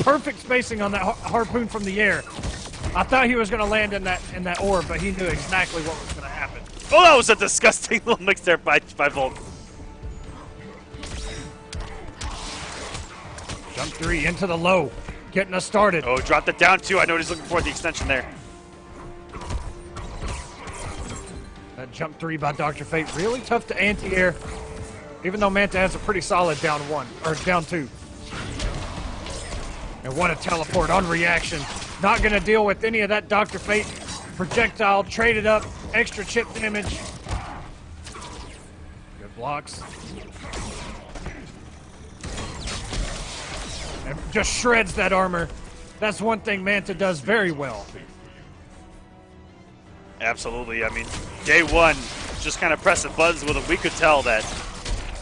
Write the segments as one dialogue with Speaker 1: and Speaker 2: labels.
Speaker 1: perfect spacing on that harpoon from the air. I thought he was going to land in that orb, but he knew exactly what was going to happen.
Speaker 2: Oh, that was a disgusting little mix there by Volk.
Speaker 1: Jump 3 into the low, getting us started.
Speaker 2: Oh, dropped it down too. I know he's looking for the extension there.
Speaker 1: That jump 3 by Dr. Fate, really tough to anti-air, even though Manta has a pretty solid down 1, or down 2. And what a teleport on reaction. Not going to deal with any of that Dr. Fate projectile. Traded up, extra chip damage. Good blocks. And just shreds that armor. That's one thing Manta does very well.
Speaker 2: Absolutely. I mean, day one, just kind of pressing buttons with him. We could tell that,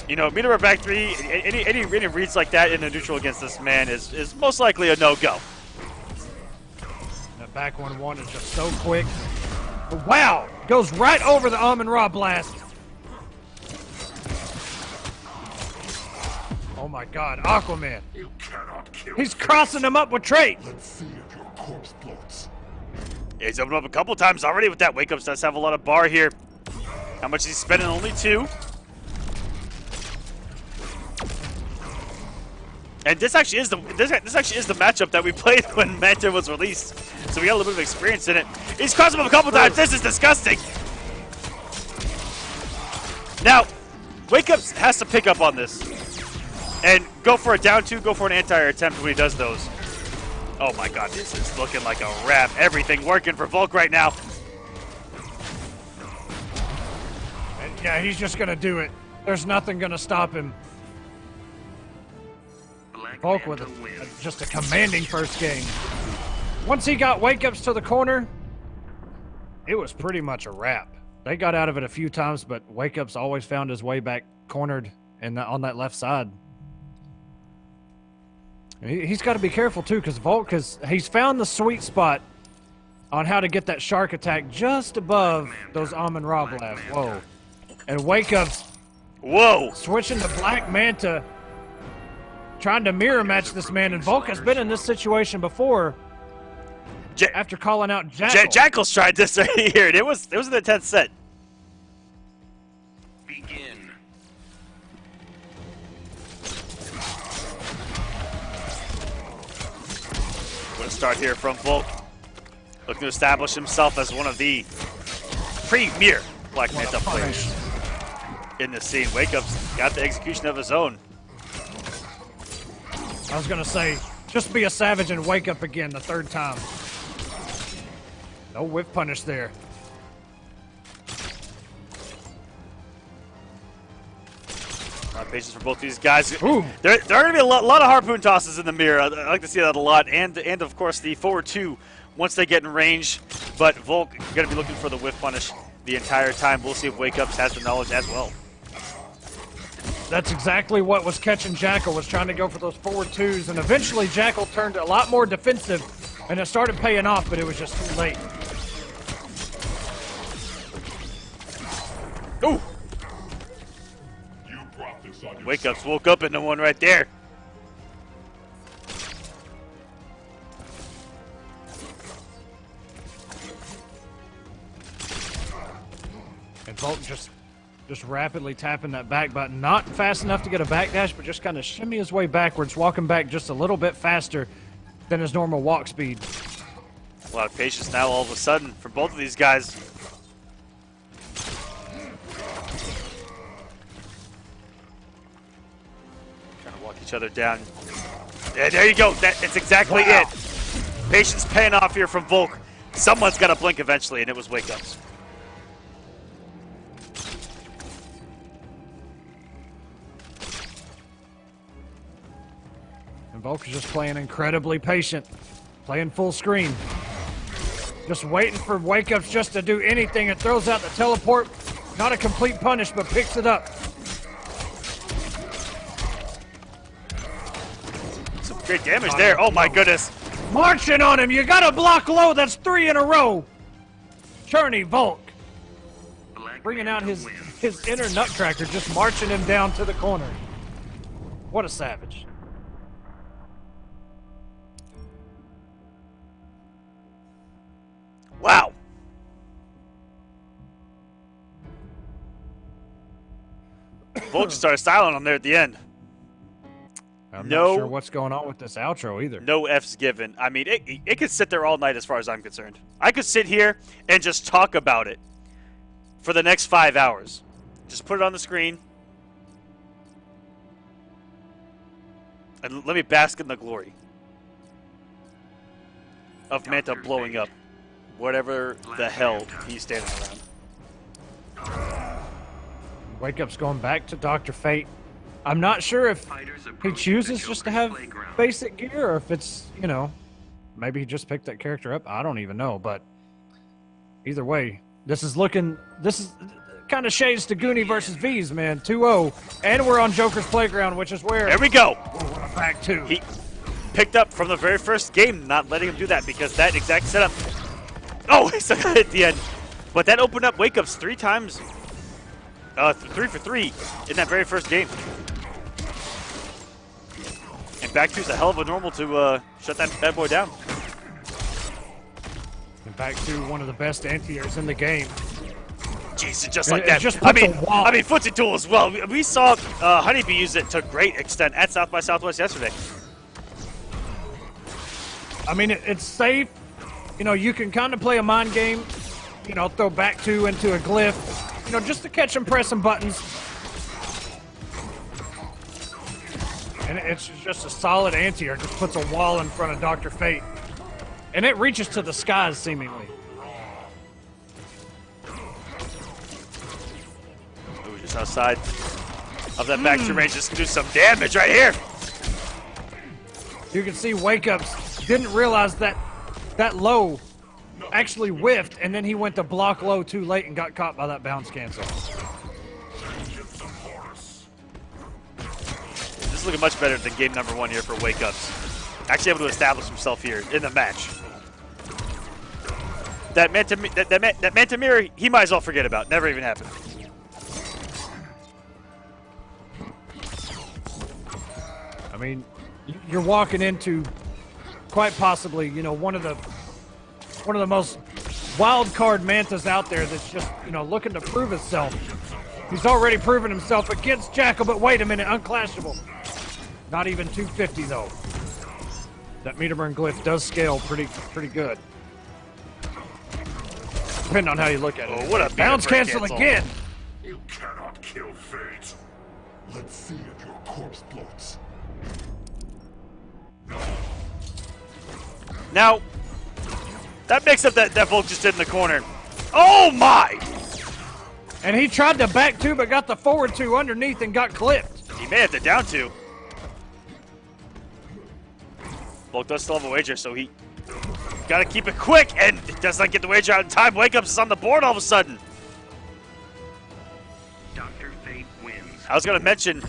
Speaker 2: you know, meter back 3, any reads like that in a neutral against this man is most likely a no-go.
Speaker 1: That back 1-1 is just so quick. Wow! Goes right over the Amon-Ra blast. Oh my god, Aquaman. He's crossing him up with traits.
Speaker 2: Yeah, he's opened up a couple times already with that. WAKEUPS does have a lot of bar here. How much he's spending? Only 2. And this actually is the matchup that we played when Manta was released. So we got a little bit of experience in it. He's crossed him up a couple times. This is disgusting. Now, WAKEUPS has to pick up on this and go for a down 2, go for an anti-air attempt when he does those. Oh my god, this is looking like a wrap. Everything working for Volk right now.
Speaker 1: And yeah, he's just going to do it. There's nothing going to stop him. Volk with just a commanding first game. Once he got WAKEUPS to the corner, it was pretty much a wrap. They got out of it a few times, but WAKEUPS always found his way back cornered and on that left side. He's got to be careful too, because Volk he's found the sweet spot on how to get that shark attack just above those Amon-Ra blasts. Whoa. And WAKEUPS,
Speaker 2: whoa,
Speaker 1: switching to Black Manta, trying to mirror match this man, and Volk has been in this situation before after calling out Jackal.
Speaker 2: Jackal's tried this right here, and it was an intense set.
Speaker 3: Begin.
Speaker 2: What a start here from Volk. Looking to establish himself as one of the premier Black Manta players in the scene. WAKEUPS got the execution of his own.
Speaker 1: I was going to say, just be a savage and wake up again the third time. No whiff punish there.
Speaker 2: A lot of patience for both these guys. Ooh. There are going to be a lot of harpoon tosses in the mirror. I like to see that a lot. And of course, the forward 2 once they get in range. But Volk going to be looking for the whiff punish the entire time. We'll see if WAKEUPS has the knowledge as well.
Speaker 1: That's exactly what was catching Jackal, was trying to go for those forward 2s, and eventually Jackal turned a lot more defensive, and it started paying off, but it was just too late.
Speaker 2: Ooh! WAKEUPS woke up into one right there.
Speaker 1: And Volk just rapidly tapping that back button. Not fast enough to get a backdash, but just kind of shimmy his way backwards, walking back just a little bit faster than his normal walk speed.
Speaker 2: A lot of patience now all of a sudden for both of these guys. Trying to walk each other down. Yeah, there you go. That's exactly it. Patience paying off here from Volk. Someone's got to blink eventually, and it was WAKEUPS.
Speaker 1: And Volk is just playing incredibly patient, playing full screen. Just waiting for WAKEUPS just to do anything. It throws out the teleport. Not a complete punish, but picks it up.
Speaker 2: Some great damage there. Oh my goodness.
Speaker 1: Marching on him. You got to block low. That's 3 in a row. CHERNY VOLK bringing out his inner nutcracker, just marching him down to the corner. What a savage.
Speaker 2: Wow. Volk started styling on there at the end.
Speaker 1: I'm not sure what's going on with this outro either.
Speaker 2: No F's given. I mean, it could sit there all night as far as I'm concerned. I could sit here and just talk about it for the next 5 hours. Just put it on the screen. And let me bask in the glory of Manta blowing up whatever the hell he's standing around.
Speaker 1: WakeUp's going back to Dr. Fate. I'm not sure if he chooses just to have basic gear or if it's, you know, maybe he just picked that character up. I don't even know, but either way, this is kind of shades to Goonie versus V's, man. 2-0, and we're on Joker's Playground, which is where...
Speaker 2: There we go.
Speaker 1: We're back to.
Speaker 2: He picked up from the very first game, not letting him do that because that exact setup... Oh, he stuck it at the end. But that opened up WakeUps 3 times. 3 for 3 in that very first game. And back two's a hell of a normal to shut that bad boy down.
Speaker 1: And back to one of the best anti-airs in the game.
Speaker 2: Jeez, just like that. I mean, Footsie Tool as well. We saw Honeybee use it to great extent at South by Southwest yesterday.
Speaker 1: I mean, it's safe. You know, you can kind of play a mind game. You know, throw back two into a glyph. You know, just to catch him pressing buttons. And it's just a solid anti-air. Just puts a wall in front of Dr. Fate. And it reaches to the skies, seemingly.
Speaker 2: Ooh, just outside of that back two range. Just can do some damage right here.
Speaker 1: You can see WakeUps didn't realize that low actually whiffed, and then he went to block low too late and got caught by that bounce cancel.
Speaker 2: This is looking much better than game number 1 here for WakeUps. Actually able to establish himself here in the match. That Manta Mirror, he might as well forget about. Never even happened.
Speaker 1: I mean, you're walking into quite possibly, you know, one of the most wild card Mantas out there that's just, you know, looking to prove himself. He's already proven himself against Jackal, but wait a minute, unclashable. Not even 250 though. That meter burn glyph does scale pretty good. Depending on how you look at it.
Speaker 2: Oh, what a
Speaker 1: bounce cancel again.
Speaker 3: You cannot kill fate. Let's see if your corpse floats.
Speaker 2: Now, that mix-up that Volk just did in the corner. Oh my!
Speaker 1: And he tried to back two, but got the forward two underneath and got clipped.
Speaker 2: He may have the down two. Volk does still have a wager, so he got to keep it quick, and it does not get the wager out in time. WakeUps is on the board all of a sudden.
Speaker 4: Dr. Fate wins.
Speaker 2: I was going to mention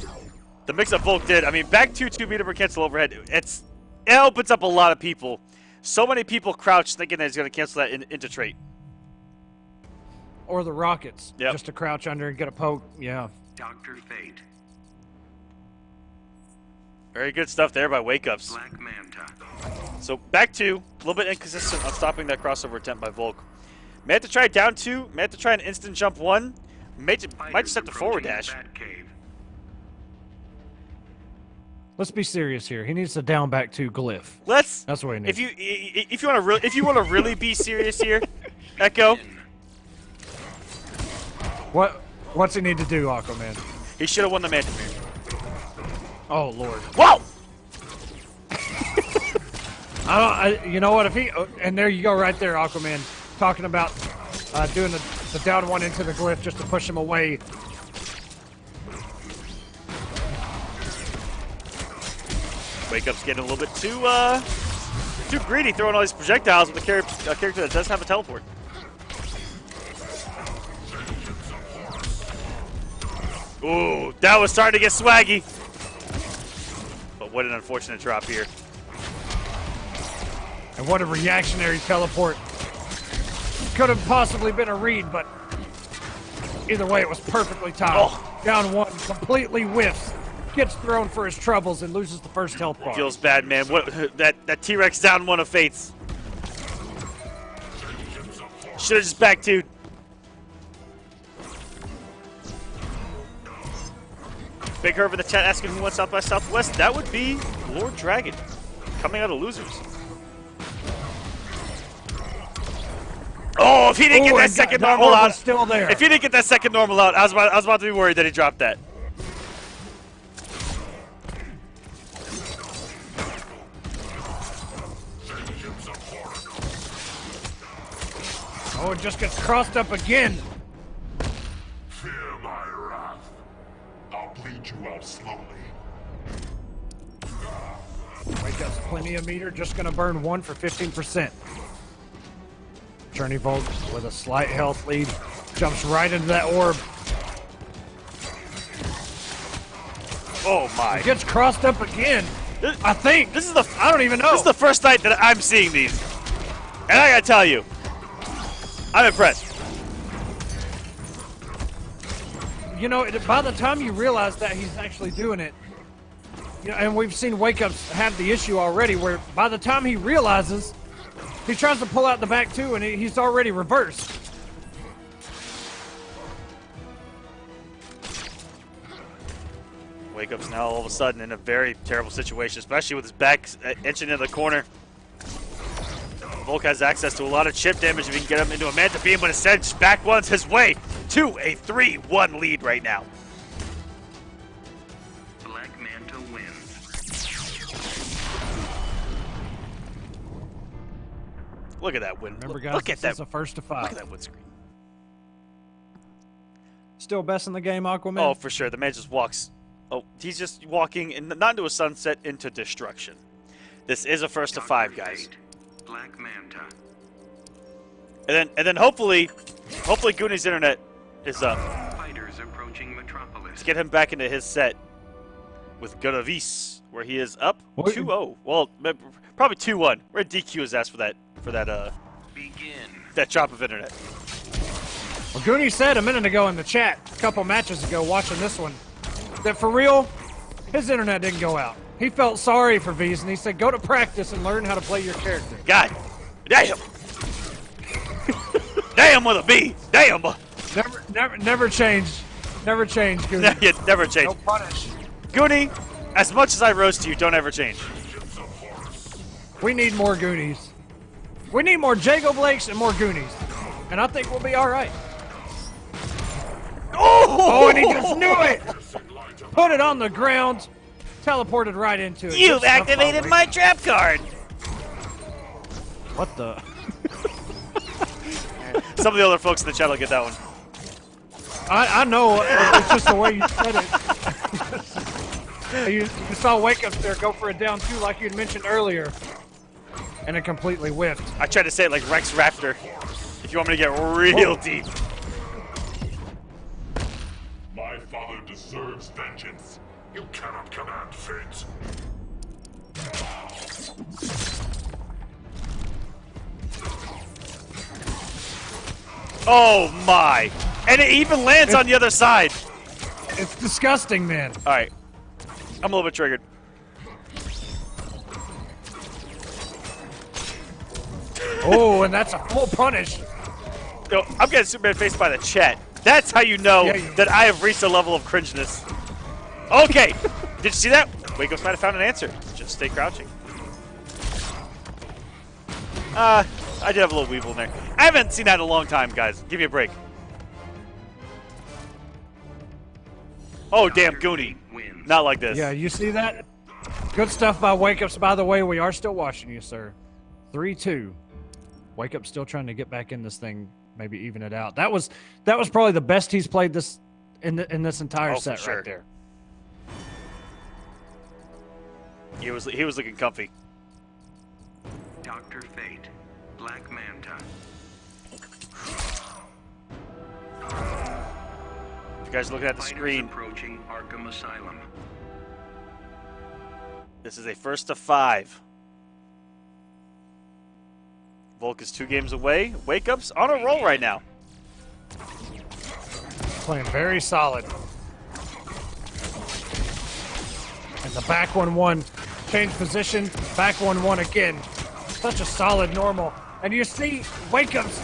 Speaker 2: the mix-up Volk did. I mean, back 2-2 meter per cancel overhead. It opens up a lot of people. So many people crouch thinking that he's going to cancel that into trait.
Speaker 1: Or the rockets.
Speaker 2: Yep.
Speaker 1: Just to crouch under and get a poke. Yeah.
Speaker 4: Dr. Fate.
Speaker 2: Very good stuff there by WakeUps.
Speaker 4: Black Manta.
Speaker 2: So back two, a little bit inconsistent on stopping that crossover attempt by Volk. May have to try down two, may have to try an instant jump one, might just have to forward dash.
Speaker 1: Let's be serious here. He needs to down back two glyph. That's what he needs.
Speaker 2: If you want to really be serious here, Echo.
Speaker 1: What's he need to do, Aquaman?
Speaker 2: He should have won the Manta Mirror.
Speaker 1: Oh Lord.
Speaker 2: Whoa!
Speaker 1: You know what? If he and there you go, right there, Aquaman, talking about doing the down one into the glyph just to push him away.
Speaker 2: WakeUp's getting a little bit too greedy, throwing all these projectiles with a character that doesn't have a teleport. Ooh, that was starting to get swaggy. But what an unfortunate drop here.
Speaker 1: And what a reactionary teleport. Could have possibly been a read, but either way, it was perfectly timed.
Speaker 2: Oh.
Speaker 1: Down one, completely whiffs. Gets thrown for his troubles and loses the first health bar.
Speaker 2: Feels bad, man. What that T-Rex down one of Fates. Should have just back two. Big Herb in the chat asking who wants South by Southwest. That would be Lord Dragon, coming out of losers. Oh, if he didn't get that second normal out,
Speaker 1: still there.
Speaker 2: If he didn't get that second normal out, I was about to be worried that he dropped that.
Speaker 1: Oh, it just gets crossed up again.
Speaker 3: Fear my wrath. I'll bleed you out slowly.
Speaker 1: Wake Up's plenty of meter, just gonna burn one for 15%. CHERNY VOLK with a slight health lead, jumps right into that orb.
Speaker 2: Oh my.
Speaker 1: It gets crossed up again. I think.
Speaker 2: This is the
Speaker 1: I don't even know.
Speaker 2: This is the first night that I'm seeing these. And I gotta tell you, I'm impressed.
Speaker 1: You know, by the time you realize that he's actually doing it, you know, and we've seen Wake Ups have the issue already where by the time he realizes, he tries to pull out the back two and he's already reversed.
Speaker 2: Wake Up's now all of a sudden in a very terrible situation, especially with his back inching into the corner. Volk has access to a lot of chip damage if he can get him into a manta beam, but instead just back ones his way to a 3-1 lead right now.
Speaker 4: Black Manta wins.
Speaker 2: Look at that win.
Speaker 1: Remember, guys,
Speaker 2: look at that.
Speaker 1: It's a first to 5.
Speaker 2: Look at that win screen.
Speaker 1: Still best in the game, Aquaman?
Speaker 2: Oh, for sure. The man just walks. Oh, he's just walking, and not into a sunset, into destruction. This is a first to 5, guys.
Speaker 4: Fate, Black Manta.
Speaker 2: And then hopefully Goonie's internet is up
Speaker 4: Fighters approaching Metropolis.
Speaker 2: to get him back into his set with Godavis, where he is up
Speaker 1: What?
Speaker 2: 2-0. Well, probably 2-1. We're at DQ his ass for that
Speaker 4: Begin.
Speaker 2: that drop of internet.
Speaker 1: Well, Goonie said a minute ago in the chat, a couple matches ago, watching this one, that for real, his internet didn't go out. He felt sorry for V's, and he said, go to practice and learn how to play your character.
Speaker 2: God damn. Damn with a B. Damn.
Speaker 1: Never change. Never change, Goonie.
Speaker 2: You never change.
Speaker 1: No punish.
Speaker 2: Goonie, as much as I roast you, don't ever change.
Speaker 1: We need more Goonies. We need more Jago Blakes and more Goonies. And I think we'll be all right. Oh, and he just knew it. Put it on the ground. Teleported right into it.
Speaker 2: You've
Speaker 1: Good stuff,
Speaker 2: activated
Speaker 1: Bob.
Speaker 2: my trap card.
Speaker 1: What the?
Speaker 2: Some of the other folks in the chat will get that one.
Speaker 1: I know. It's just the way you said it. you saw Wake Ups there go for a down 2 like you had mentioned earlier. And it completely whiffed.
Speaker 2: I tried to say it like Rex Raptor. If you want me to get real deep.
Speaker 3: My father deserves vengeance. You cannot command fate.
Speaker 2: Oh my. And it even lands on the other side.
Speaker 1: It's disgusting, man.
Speaker 2: All right. I'm a little bit triggered.
Speaker 1: Oh, and that's a full punish.
Speaker 2: Yo, I'm getting Superman faced by the chat. That's how you know
Speaker 1: Yeah,
Speaker 2: that I have reached a level of cringeness. Okay. Did you see that? Wake Ups might have found an answer. Just stay crouching. I did have a little weevil in there. I haven't seen that in a long time, guys. Give me a break. Oh, damn, Goonie.
Speaker 4: Wins.
Speaker 2: Not like this.
Speaker 1: Yeah, you see that? Good stuff by Wake Ups, by the way. We are still watching you, sir. 3-2. Wake Up still trying to get back in this thing, maybe even it out. That was probably the best he's played this in this entire
Speaker 2: Oh,
Speaker 1: set
Speaker 2: for sure.
Speaker 1: right there.
Speaker 2: He was looking comfy.
Speaker 4: Dr. Fate, Black Manta.
Speaker 2: If you guys are looking at the
Speaker 4: Fighters
Speaker 2: screen,
Speaker 4: approaching Arkham Asylum.
Speaker 2: this is a first to 5. Volk is 2 games away. Wake Up's on a roll right now.
Speaker 1: Playing very solid. And the back 1-1. Change position. Back 1-1 again. Such a solid normal. And you see Wake Up's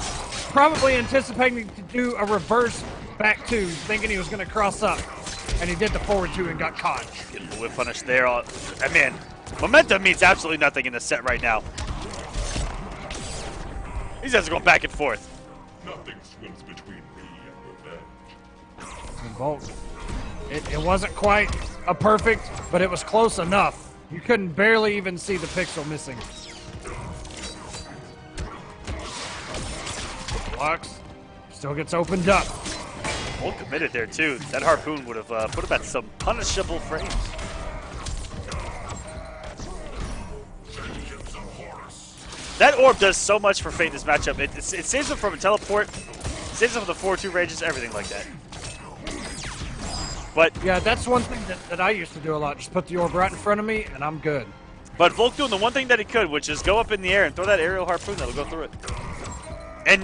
Speaker 1: probably anticipating to do a reverse back two, thinking he was going to cross up. And he did the forward two and got caught.
Speaker 2: Getting the whip punish there. I mean, momentum means absolutely nothing in this set right now. These guys are going back and forth.
Speaker 3: Nothing swims between me and revenge.
Speaker 1: And Volk, it wasn't quite a perfect, but it was close enough. You couldn't barely even see the pixel missing. Blocks. Still gets opened up.
Speaker 2: Well committed there too. That harpoon would have put him at some punishable frames. That orb does so much for Fate in this matchup. It saves him from a teleport, saves him from the 4-2 ranges, everything like that. But
Speaker 1: yeah, that's one thing that I used to do a lot. Just put the orb right in front of me, and I'm good.
Speaker 2: But Volk doing the one thing that he could, which is go up in the air and throw that aerial harpoon that'll go through it. And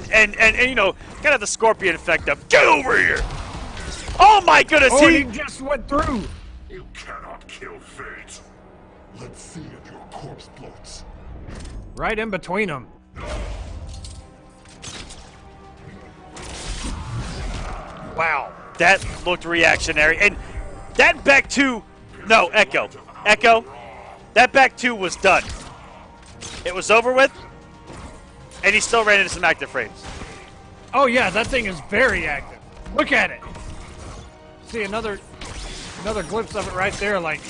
Speaker 2: you know, kind of the scorpion effect of get over here. Oh my goodness,
Speaker 1: oh, he just went through.
Speaker 3: You cannot kill Fate. Let's see if your corpse floats.
Speaker 1: Right in between them. Wow.
Speaker 2: That looked reactionary. And that back two, no, Echo. That back two was done. It was over with, and he still ran into some active frames.
Speaker 1: Oh yeah, that thing is very active. Look at it. See another glimpse of it right there. Like,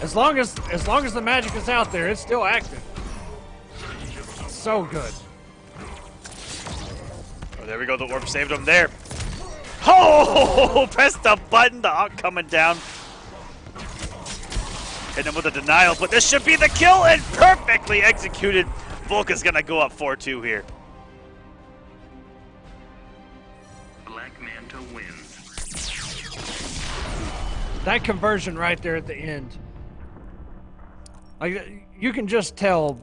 Speaker 1: as long as the magic is out there, it's still active. So good.
Speaker 2: Oh, there we go. The orb saved him there. Oh, press the button. The Hawk coming down. Hitting him with a denial, but this should be the kill, and perfectly executed. Volk is going to go up 4-2 here.
Speaker 4: Black Manta wins.
Speaker 1: That conversion right there at the end. Like, you can just tell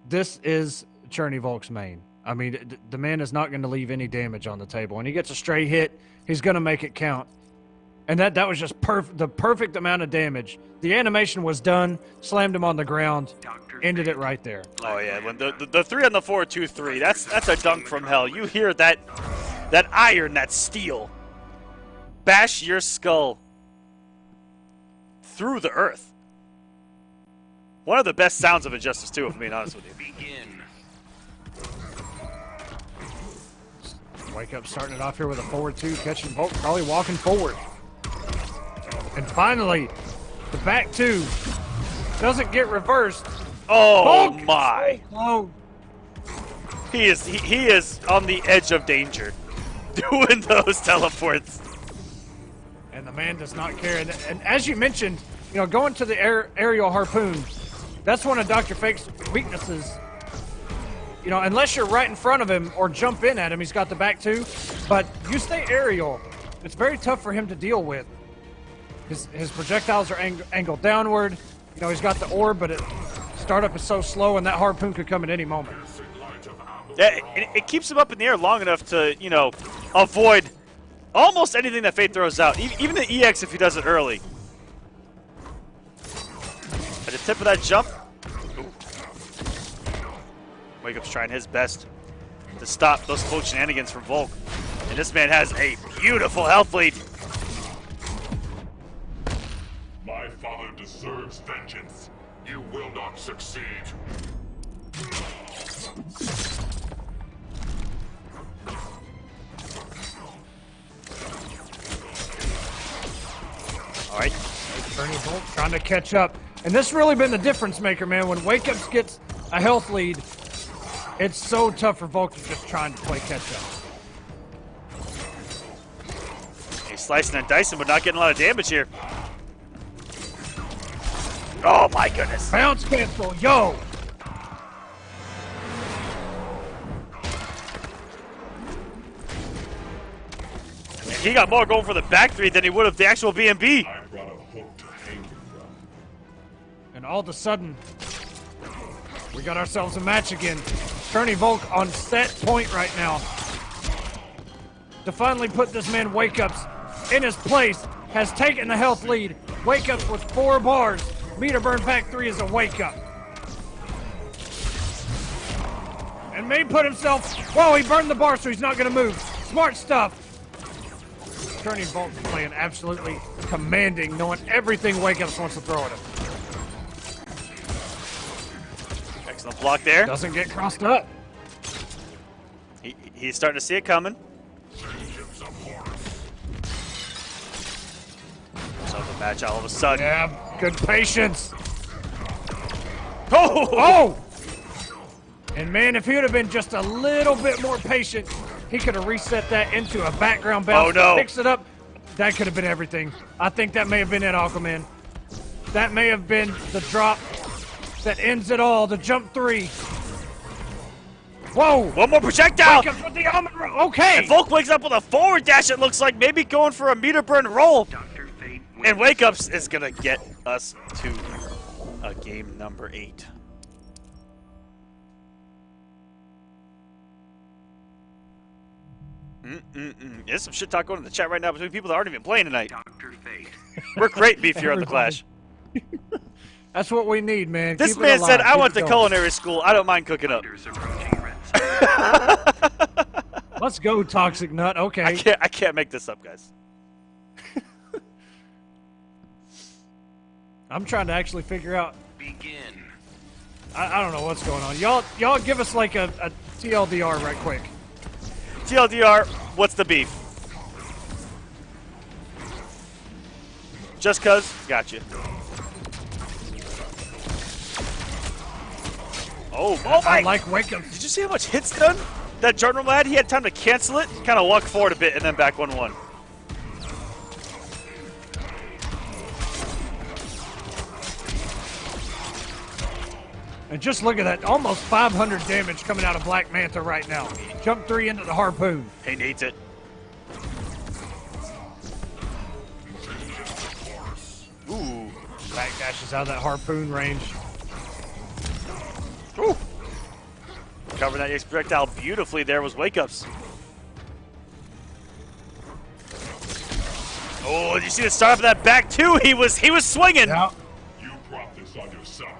Speaker 1: this is CHERNY VOLK's main. I mean, the man is not going to leave any damage on the table. When he gets a straight hit, he's going to make it count. And that was just the perfect amount of damage. The animation was done, slammed him on the ground, ended it right there.
Speaker 2: Oh yeah, when the 3 on the 4-2-3, that's a dunk from hell. You hear that iron, that steel, bash your skull through the earth. One of the best sounds of Injustice 2, if I'm being honest with you.
Speaker 4: Begin.
Speaker 1: Wake Up starting it off here with a forward two, catching Volk, probably walking forward. And finally, the back two doesn't get reversed.
Speaker 2: Oh
Speaker 1: Volk
Speaker 2: my!
Speaker 1: So
Speaker 2: He is on the edge of danger, doing those teleports.
Speaker 1: and the man does not care. And as you mentioned, you know, going to the aerial harpoon, that's one of Dr. Fake's weaknesses. You know, unless you're right in front of him or jump in at him, he's got the back two. But you stay aerial, it's very tough for him to deal with. His projectiles are angled downward. You know, he's got the orb, but startup is so slow, and that harpoon could come at any moment.
Speaker 2: Yeah, it keeps him up in the air long enough to, you know, avoid almost anything that Fate throws out, even the EX if he does it early. At the tip of that jump, WakeUp's trying his best to stop those close shenanigans from Volk. And this man has a beautiful health lead.
Speaker 3: My father deserves vengeance. You will not succeed.
Speaker 2: All right.
Speaker 1: CHERNY VOLK trying to catch up. And this really been the difference maker, man. When WakeUps gets a health lead, it's so tough for Volk to just trying to play catch up.
Speaker 2: He's slicing and dicing, but not getting a lot of damage here. Oh my goodness.
Speaker 1: Bounce cancel, yo!
Speaker 2: And he got more going for the back three than he would have the actual BMB.
Speaker 3: I brought a hook to hang you from.
Speaker 1: And all of a sudden, we got ourselves a match again. CHERNY VOLK on set point right now. To finally put this man WakeUps in his place, has taken the health lead. WakeUps with 4 bars. Meter burn pack 3 is a wake up. And May put himself. Whoa, he burned the bar, so he's not going to move. Smart stuff. CHERNY VOLK playing absolutely commanding, knowing everything WAKEUPS wants to throw at him.
Speaker 2: Excellent block there.
Speaker 1: Doesn't get crossed up.
Speaker 2: He's starting to see it coming. So the match all of a sudden.
Speaker 1: Yeah, good patience.
Speaker 2: Oh!
Speaker 1: Oh! And man, if he would have been just a little bit more patient, he could have reset that into a background bounce.
Speaker 2: Oh, no.
Speaker 1: Picks it up. That could have been everything. I think that may have been it, Aquaman. That may have been the drop that ends it all. The jump 3. Whoa!
Speaker 2: One more projectile!
Speaker 1: WAKEUPS with the almond roll. Okay!
Speaker 2: And Volk wakes up with a forward dash, it looks like, maybe going for a meter burn roll.
Speaker 4: Dr. Fate
Speaker 2: And
Speaker 4: wins.
Speaker 2: WAKEUPS is going to get us to game number 8. There's some shit talk going in the chat right now between people that aren't even playing tonight.
Speaker 4: Dr. Fate.
Speaker 2: We're great beef here on The Clash.
Speaker 1: That's what we need, man.
Speaker 2: This
Speaker 1: Keep it
Speaker 2: man
Speaker 1: alive.
Speaker 2: said, I
Speaker 1: Keep
Speaker 2: went
Speaker 1: it
Speaker 2: to
Speaker 1: going.
Speaker 2: culinary school. I don't mind cooking up.
Speaker 4: Leaders approaching red.
Speaker 1: Let's go, Toxic Nut. Okay.
Speaker 2: I can't make this up, guys.
Speaker 1: I'm trying to actually figure out.
Speaker 4: Begin.
Speaker 1: I don't know what's going on. Y'all give us like a TLDR right quick.
Speaker 2: TLDR, what's the beef? Just cuz? Gotcha. Oh my!
Speaker 1: I like WAKEUPS.
Speaker 2: Did you see how much hits done? That Journal lad, he had time to cancel it, kind of walk forward a bit, and then back 1-1.
Speaker 1: And just look at that, almost 500 damage coming out of Black Manta right now. Jump 3 into the harpoon.
Speaker 2: He needs it. Ooh.
Speaker 1: Backdashes out of that harpoon range.
Speaker 2: Ooh. Covering that projectile beautifully there was WAKEUPS. Oh, did you see the start of that back too? He was swinging.
Speaker 1: Yeah.
Speaker 3: You brought this on yourself.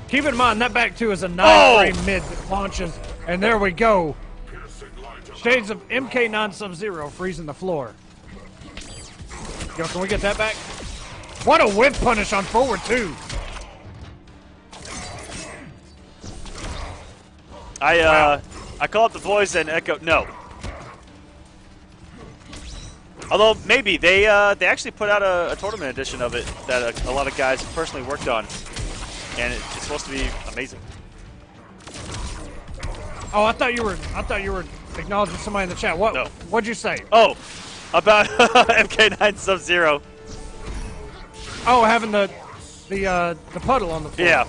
Speaker 1: Keep in mind, that back 2 is a 9
Speaker 2: Oh!
Speaker 1: frame mid that launches. And there we go.
Speaker 3: Piercing light of
Speaker 1: Shades of MK9 Sub-Zero freezing the floor. Yo, can we get that back? What a whip punish on forward 2.
Speaker 2: I call up the boys and echo no. Although maybe they actually put out a tournament edition of it that a lot of guys personally worked on, and it's supposed to be amazing.
Speaker 1: Oh, I thought you were acknowledging somebody in the chat.
Speaker 2: No.
Speaker 1: What'd you say?
Speaker 2: Oh, about MK9 Sub-Zero.
Speaker 1: Oh, having the puddle on the floor.
Speaker 2: Yeah,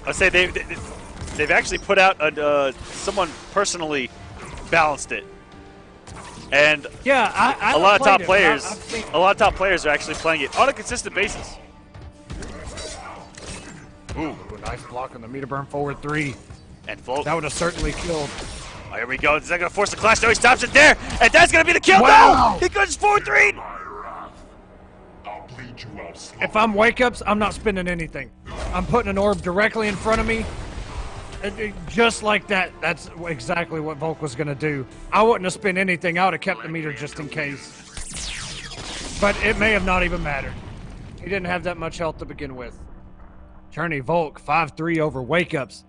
Speaker 2: I say they've actually put out someone personally balanced it, and
Speaker 1: Yeah, I
Speaker 2: a lot of top
Speaker 1: played it, but
Speaker 2: players,
Speaker 1: I've seen-
Speaker 2: a lot of top players are actually playing it on a consistent basis.
Speaker 1: Ooh, nice block on the meter burn forward 3.
Speaker 2: And Volk,
Speaker 1: That would have certainly killed.
Speaker 2: oh, here we go. Is that gonna force the clash? No, he stops it there, and that's gonna be the kill.
Speaker 1: Wow.
Speaker 2: No, he goes forward 3.
Speaker 3: my wrath. I'll bleed you out slowly.
Speaker 1: If I'm WAKEUPS, I'm not spending anything. I'm putting an orb directly in front of me. Just like that. That's exactly what Volk was going to do. I wouldn't have spent anything. I would have kept the meter just in case. But it may have not even mattered. He didn't have that much health to begin with. CHERNY VOLK 5-3 over WAKEUPS.